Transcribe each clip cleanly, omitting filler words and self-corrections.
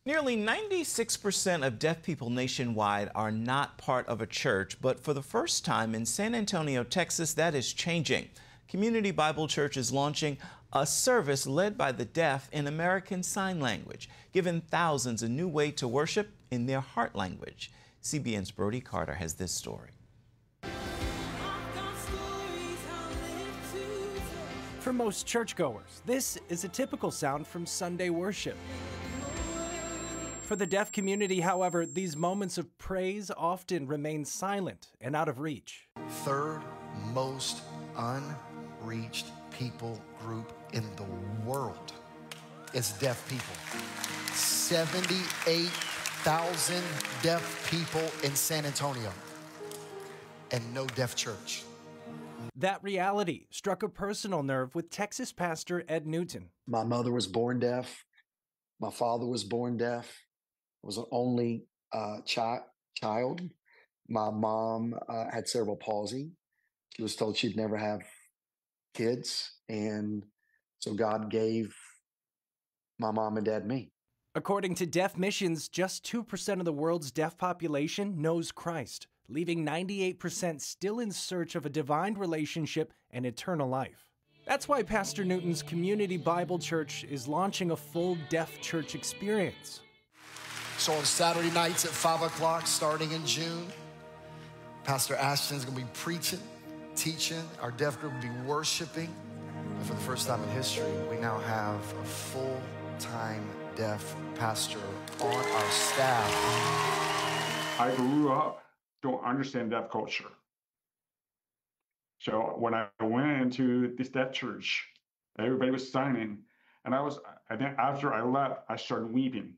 Nearly 96% of deaf people nationwide are not part of a church, but for the first time in San Antonio, Texas, that is changing. Community Bible Church is launching a service led by the deaf in American Sign Language, giving thousands a new way to worship in their heart language. CBN's Brody Carter has this story. For most churchgoers, this is a typical sound from Sunday worship. For the deaf community, however, these moments of praise often remain silent and out of reach. Third most unreached people group in the world is deaf people. 78,000 deaf people in San Antonio and no deaf church. That reality struck a personal nerve with Texas pastor Ed Newton. My mother was born deaf. My father was born deaf. I was an only child. My mom had cerebral palsy. She was told she'd never have kids. And so God gave my mom and dad me. According to Deaf Missions, just 2% of the world's deaf population knows Christ, leaving 98% still in search of a divine relationship and eternal life. That's why Pastor Newton's Community Bible Church is launching a full deaf church experience. So on Saturday nights at 5 o'clock, starting in June, Pastor Ashton's gonna be preaching, teaching. Our deaf group will be worshiping. And for the first time in history, we now have a full-time deaf pastor on our staff. I grew up, don't understand deaf culture. So when I went into this deaf church, everybody was signing, and then after I left, I started weeping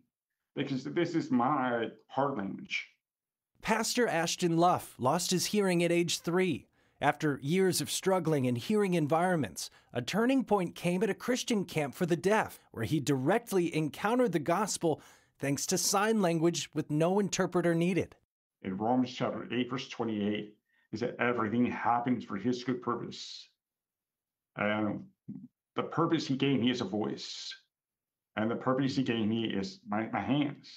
because this is my heart language. Pastor Ashton Luff lost his hearing at age 3. After years of struggling in hearing environments, a turning point came at a Christian camp for the deaf, where he directly encountered the gospel thanks to sign language with no interpreter needed. In Romans chapter 8, verse 28, is that everything happens for his good purpose. And the purpose he gave me is a voice. And the purpose he gave me is my hands.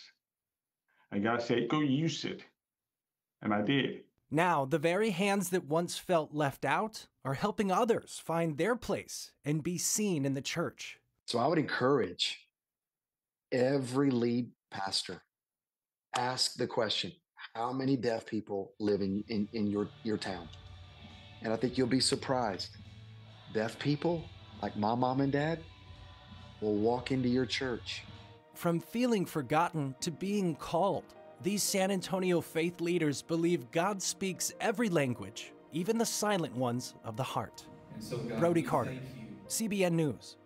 I gotta say, go use it. And I did. Now, the very hands that once felt left out are helping others find their place and be seen in the church. So I would encourage every lead pastor, ask the question, how many deaf people live in your town? And I think you'll be surprised. Deaf people, like my mom and dad, will walk into your church. From feeling forgotten to being called, these San Antonio faith leaders believe God speaks every language, even the silent ones of the heart. And so God, Brody Carter, CBN News.